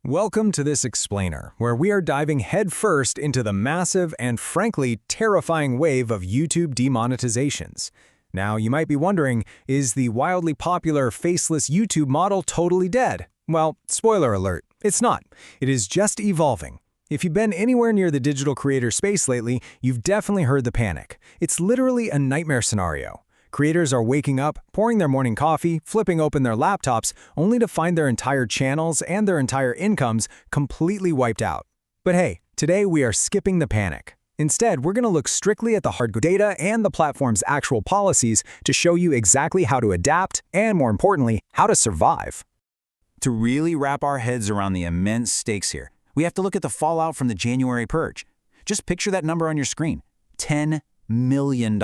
Welcome to this explainer, where we are diving headfirst into the massive and frankly terrifying wave of YouTube demonetizations. Now, you might be wondering, is the wildly popular faceless YouTube model totally dead? Well, spoiler alert, it's not. It is just evolving. If you've been anywhere near the digital creator space lately, you've definitely heard the panic. It's literally a nightmare scenario. Creators are waking up, pouring their morning coffee, flipping open their laptops, only to find their entire channels and their entire incomes completely wiped out. But hey, today we are skipping the panic. Instead, we're going to look strictly at the hard data and the platform's actual policies to show you exactly how to adapt and, more importantly, how to survive. To really wrap our heads around the immense stakes here, we have to look at the fallout from the January purge. Just picture that number on your screen, $10 million.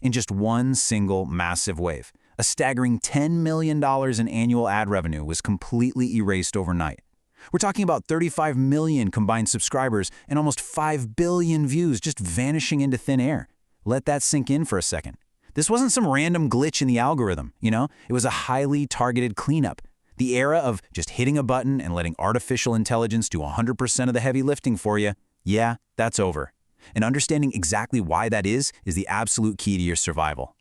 In just one single massive wave. A staggering $10 million in annual ad revenue was completely erased overnight. We're talking about 35 million combined subscribers and almost 5 billion views just vanishing into thin air. Let that sink in for a second. This wasn't some random glitch in the algorithm, It was a highly targeted cleanup. The era of just hitting a button and letting artificial intelligence do 100% of the heavy lifting for you, yeah, that's over. And understanding exactly why that is the absolute key to your survival.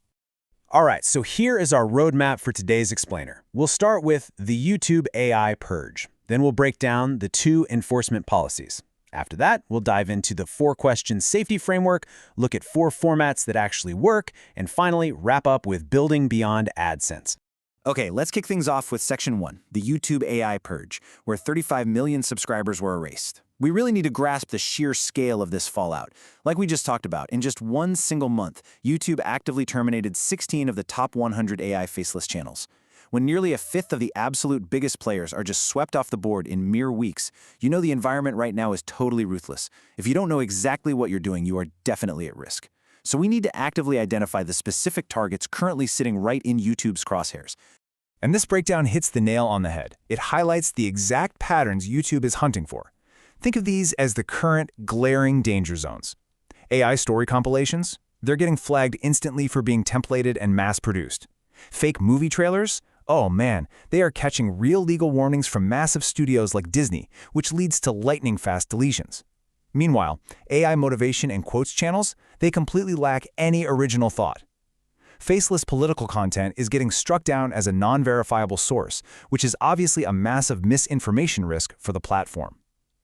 All right, so here is our roadmap for today's explainer. We'll start with the YouTube AI purge. Then we'll break down the 2 enforcement policies. After that, we'll dive into the 4-question safety framework, look at 4 formats that actually work, and finally wrap up with building beyond AdSense. Okay, let's kick things off with Section 1, the YouTube AI purge, where 35 million subscribers were erased. We really need to grasp the sheer scale of this fallout. Like we just talked about, in just one single month, YouTube actively terminated 16 of the top 100 AI faceless channels. When nearly a fifth of the absolute biggest players are just swept off the board in mere weeks, you know the environment right now is totally ruthless. If you don't know exactly what you're doing, you are definitely at risk. So we need to actively identify the specific targets currently sitting right in YouTube's crosshairs. And this breakdown hits the nail on the head. It highlights the exact patterns YouTube is hunting for. Think of these as the current glaring danger zones. AI story compilations? They're getting flagged instantly for being templated and mass-produced. Fake movie trailers? Oh man, they are catching real legal warnings from massive studios like Disney, which leads to lightning-fast deletions. Meanwhile, AI motivation and quotes channels? They completely lack any original thought. Faceless political content is getting struck down as a non-verifiable source, which is obviously a massive misinformation risk for the platform.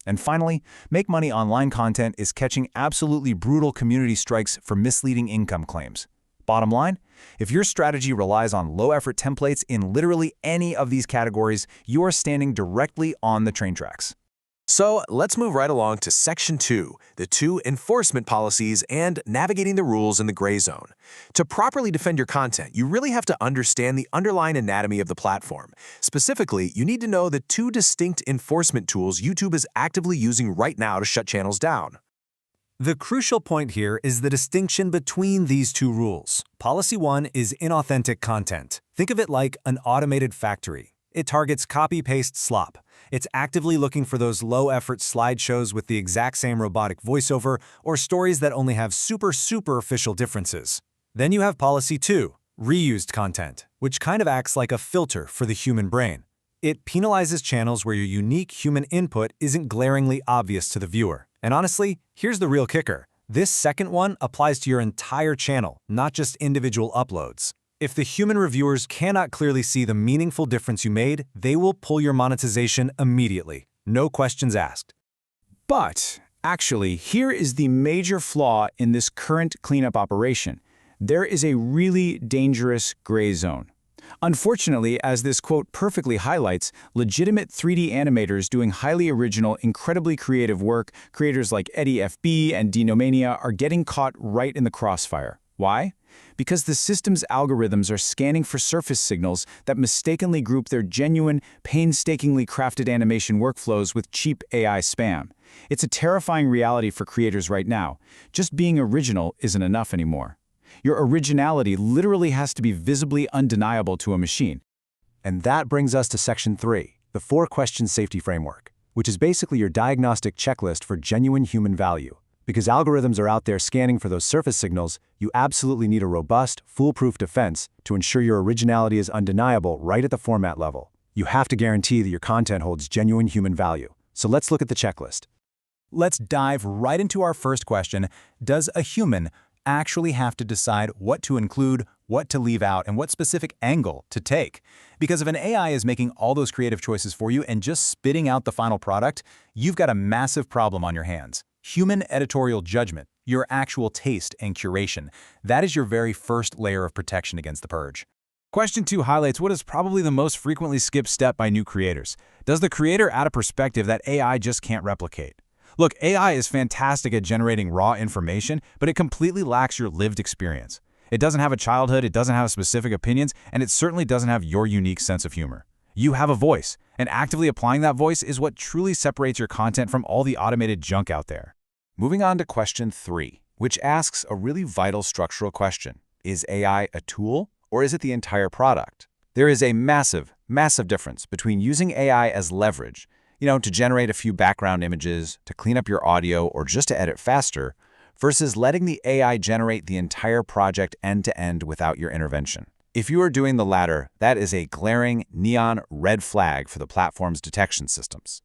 And finally, make money online content is catching absolutely brutal community strikes for misleading income claims. Bottom line, if your strategy relies on low-effort templates in literally any of these categories, you are standing directly on the train tracks. So let's move right along to Section 2, the 2 enforcement policies and navigating the rules in the gray zone. To properly defend your content, you really have to understand the underlying anatomy of the platform. Specifically, you need to know the 2 distinct enforcement tools YouTube is actively using right now to shut channels down. The crucial point here is the distinction between these 2 rules. Policy 1 is inauthentic content. Think of it like an automated factory. It targets copy-paste slop. It's actively looking for those low-effort slideshows with the exact same robotic voiceover or stories that only have super superficial differences. Then you have Policy 2, reused content, which kind of acts like a filter for the human brain. It penalizes channels where your unique human input isn't glaringly obvious to the viewer. And honestly, here's the real kicker. This second one applies to your entire channel, not just individual uploads. If the human reviewers cannot clearly see the meaningful difference you made, they will pull your monetization immediately. No questions asked. But, actually, here is the major flaw in this current cleanup operation. There is a really dangerous gray zone. Unfortunately, as this quote perfectly highlights, legitimate 3D animators doing highly original, incredibly creative work, creators like Eddie FB and Dinomania, are getting caught right in the crossfire. Why? Because the system's algorithms are scanning for surface signals that mistakenly group their genuine, painstakingly crafted animation workflows with cheap AI spam. It's a terrifying reality for creators right now. Just being original isn't enough anymore. Your originality literally has to be visibly undeniable to a machine. And that brings us to Section 3, the 4-question safety framework, which is basically your diagnostic checklist for genuine human value. Because algorithms are out there scanning for those surface signals, you absolutely need a robust, foolproof defense to ensure your originality is undeniable right at the format level. You have to guarantee that your content holds genuine human value. So let's look at the checklist. Let's dive right into our first question. Does a human actually have to decide what to include, what to leave out, and what specific angle to take? Because if an AI is making all those creative choices for you and just spitting out the final product, you've got a massive problem on your hands. Human editorial judgment, your actual taste and curation, that is your very first layer of protection against the purge. Question 2 highlights what is probably the most frequently skipped step by new creators. Does the creator add a perspective that AI just can't replicate? Look, AI is fantastic at generating raw information, but it completely lacks your lived experience. It doesn't have a childhood, it doesn't have specific opinions, and it certainly doesn't have your unique sense of humor. You have a voice, and actively applying that voice is what truly separates your content from all the automated junk out there. Moving on to question 3, which asks a really vital structural question. Is AI a tool, or is it the entire product? There is a massive, massive difference between using AI as leverage, to generate a few background images, to clean up your audio, or just to edit faster, versus letting the AI generate the entire project end-to-end without your intervention. If you are doing the latter, that is a glaring neon red flag for the platform's detection systems.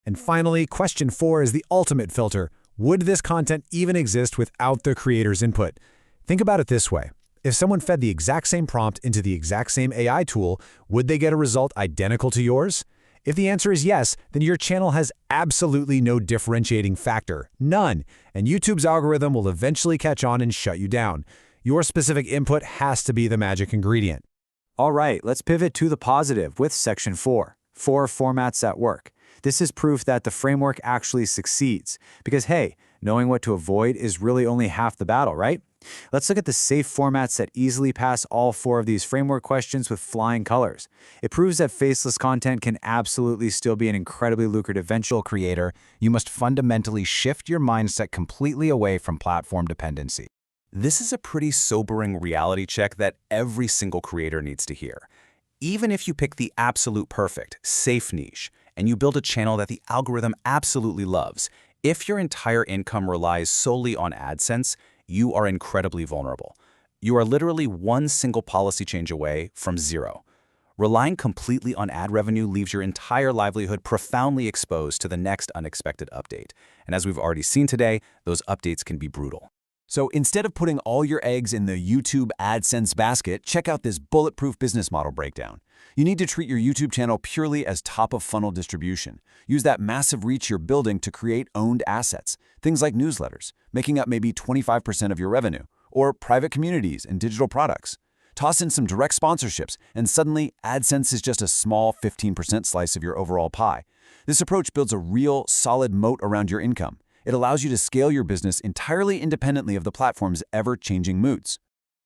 And finally, question 4 is the ultimate filter. Would this content even exist without the creator's input? Think about it this way. If someone fed the exact same prompt into the exact same AI tool, would they get a result identical to yours? If the answer is yes, then your channel has absolutely no differentiating factor, none, and YouTube's algorithm will eventually catch on and shut you down. Your specific input has to be the magic ingredient. All right, let's pivot to the positive with section 4, 4 formats at work. This is proof that the framework actually succeeds, because hey, knowing what to avoid is really only half the battle, right? Let's look at the safe formats that easily pass all 4 of these framework questions with flying colors. It proves that faceless content can absolutely still be an incredibly lucrative venture. Creator, you must fundamentally shift your mindset completely away from platform dependency. This is a pretty sobering reality check that every single creator needs to hear. Even if you pick the absolute perfect, safe niche, and you build a channel that the algorithm absolutely loves, if your entire income relies solely on AdSense, you are incredibly vulnerable. You are literally one single policy change away from zero. Relying completely on ad revenue leaves your entire livelihood profoundly exposed to the next unexpected update. And as we've already seen today, those updates can be brutal. So instead of putting all your eggs in the YouTube AdSense basket, check out this bulletproof business model breakdown. You need to treat your YouTube channel purely as top-of-funnel distribution. Use that massive reach you're building to create owned assets, things like newsletters, making up maybe 25% of your revenue, or private communities and digital products. Toss in some direct sponsorships, and suddenly AdSense is just a small 15% slice of your overall pie. This approach builds a real, solid moat around your income. It allows you to scale your business entirely independently of the platform's ever-changing moods.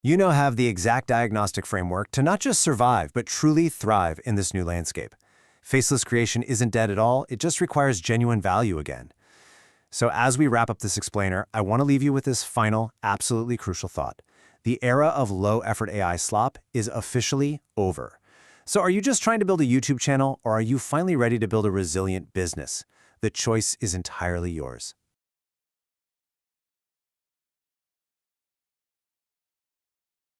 You now have the exact diagnostic framework to not just survive, but truly thrive in this new landscape. Faceless creation isn't dead at all, it just requires genuine value again. So as we wrap up this explainer, I want to leave you with this final, absolutely crucial thought. The era of low-effort AI slop is officially over. So are you just trying to build a YouTube channel, or are you finally ready to build a resilient business? The choice is entirely yours.